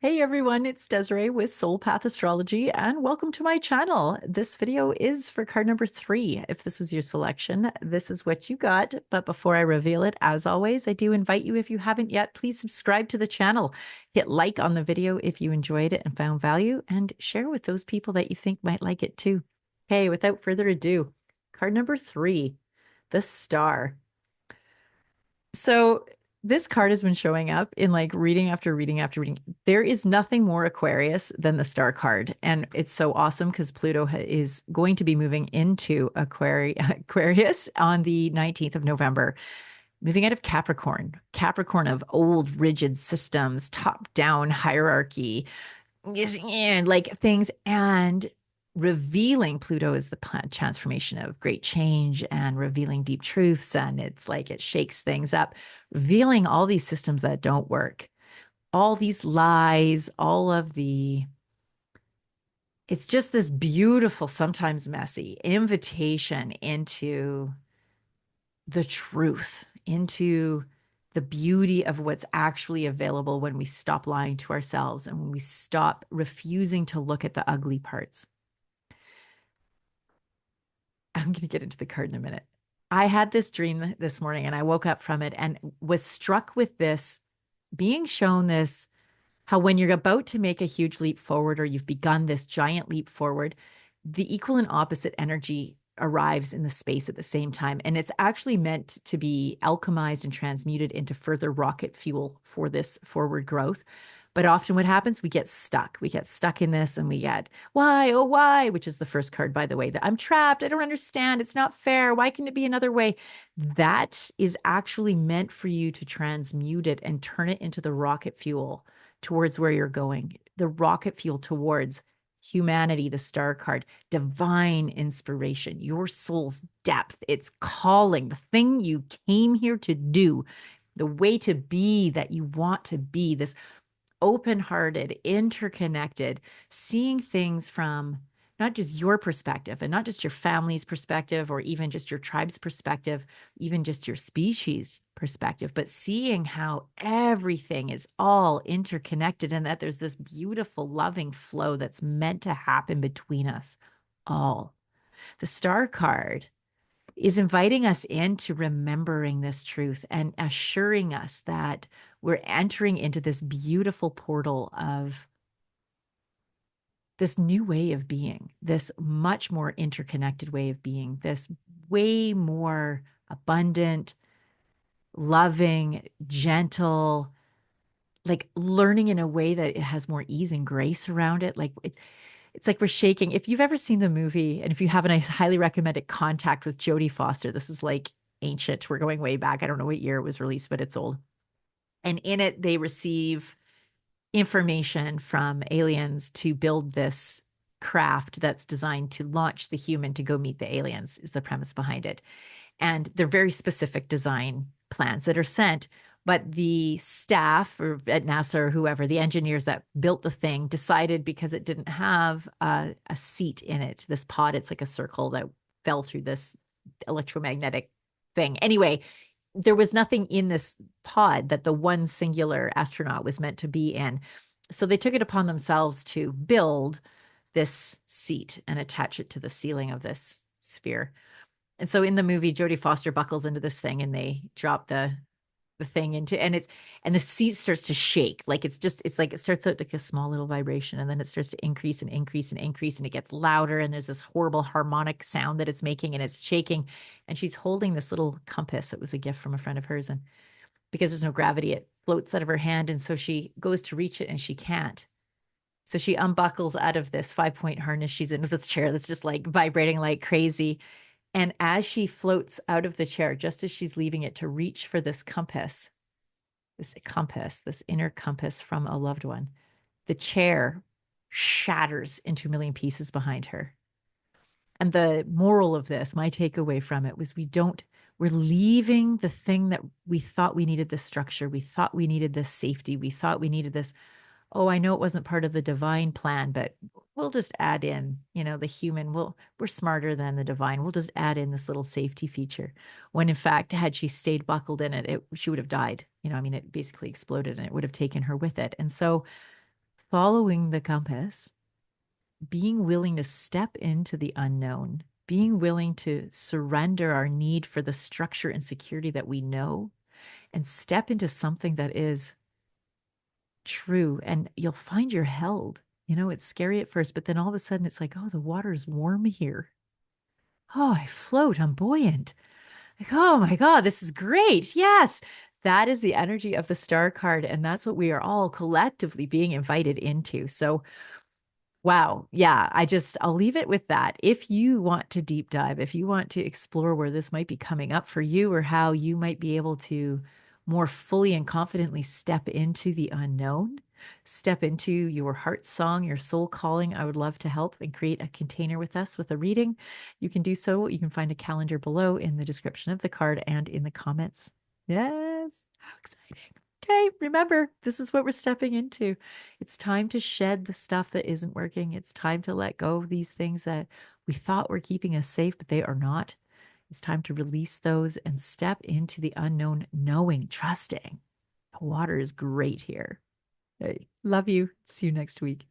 Hey everyone, it's Desiree with Soul Path Astrology, and welcome to my channel. This video is for card number 3. If this was your selection, this is what you got. But before I reveal it, as always, I do invite you, if you haven't yet, please subscribe to the channel. Hit like on the video if you enjoyed it and found value, and share with those people that you think might like it too. Okay, without further ado, card number 3, the Star. So this card has been showing up in like reading after reading after reading. There is nothing more Aquarius than the Star card. And it's so awesome because Pluto is going to be moving into Aquarius on the 19th of November, moving out of Capricorn, Capricorn of old rigid systems, top down hierarchy, and like things, and revealing Pluto is the transformation of great change and revealing deep truths. And it's like it shakes things up, revealing all these systems that don't work, all these lies, all of the. It's just this beautiful, sometimes messy invitation into the truth, into the beauty of what's actually available when we stop lying to ourselves and when we stop refusing to look at the ugly parts. I'm going to get into the card in a minute. I had this dream this morning and I woke up from it and was struck with this being shown this how when you're about to make a huge leap forward or you've begun this giant leap forward, the equal and opposite energy arrives in the space at the same time. And it's actually meant to be alchemized and transmuted into further rocket fuel for this forward growth. But often what happens, we get stuck. We get stuck in this and we get, why, oh, why, which is the first card, by the way, that I'm trapped. I don't understand. It's not fair. Why can it be another way? That is actually meant for you to transmute it and turn it into the rocket fuel towards where you're going, the rocket fuel towards humanity, the Star card, divine inspiration, your soul's depth, its calling, the thing you came here to do, the way to be that you want to be, this open-hearted, interconnected, seeing things from not just your perspective and not just your family's perspective or even just your tribe's perspective, even just your species perspective, but seeing how everything is all interconnected and that there's this beautiful, loving flow that's meant to happen between us all. The Star card is inviting us into remembering this truth and assuring us that we're entering into this beautiful portal of this new way of being, this much more interconnected way of being, this way more abundant, loving, gentle, like learning in a way that it has more ease and grace around it. Like it's like we're shaking. If you've ever seen the movie, and if you haven't, I highly recommend it, Contact with Jodie Foster. This is like ancient. We're going way back. I don't know what year it was released, but it's old. And in it, they receive information from aliens to build this craft that's designed to launch the human to go meet the aliens, is the premise behind it. And they're very specific design plans that are sent. But the staff or at NASA or whoever, the engineers that built the thing decided because it didn't have a seat in it, this pod, it's like a circle that fell through this electromagnetic thing. Anyway, there was nothing in this pod that the one singular astronaut was meant to be in. So they took it upon themselves to build this seat and attach it to the ceiling of this sphere. And so in the movie, Jodie Foster buckles into this thing and they drop the thing into, and the seat starts to shake. Like it's like it starts out like a small little vibration and then it starts to increase and increase and increase and it gets louder and there's this horrible harmonic sound that it's making and it's shaking. And she's holding this little compass. It was a gift from a friend of hers. And because there's no gravity, it floats out of her hand. And so she goes to reach it and she can't. So she unbuckles out of this 5-point harness she's in, with this chair that's just like vibrating like crazy. And as she floats out of the chair, just as she's leaving it to reach for this compass, this inner compass from a loved one, the chair shatters into a million pieces behind her. And the moral of this, my takeaway from it was we're leaving the thing that we thought we needed, this structure. We thought we needed this safety. We thought we needed this. Oh, I know it wasn't part of the divine plan, but we'll just add in, the human. We're smarter than the divine. We'll just add in this little safety feature. When in fact, had she stayed buckled in it, she would have died. I mean, it basically exploded and it would have taken her with it. And so following the compass, being willing to step into the unknown, being willing to surrender our need for the structure and security that we know and step into something that is true. And you'll find you're held. It's scary at first, but then all of a sudden it's like, oh, the water is warm here. Oh, I float. I'm buoyant. Like, oh my God, this is great. Yes. That is the energy of the star card. And that's what we are all collectively being invited into. So, wow. Yeah. I'll leave it with that. If you want to deep dive, if you want to explore where this might be coming up for you or how you might be able to more fully and confidently step into the unknown, step into your heart song, your soul calling, I would love to help and create a container with us with a reading. You can do so. You can find a calendar below in the description of the card and in the comments. Yes. How exciting. Okay, remember, this is what we're stepping into. It's time to shed the stuff that isn't working. It's time to let go of these things that we thought were keeping us safe, but they are not. It's time to release those and step into the unknown, knowing, trusting. The water is great here. Hey, love you. See you next week.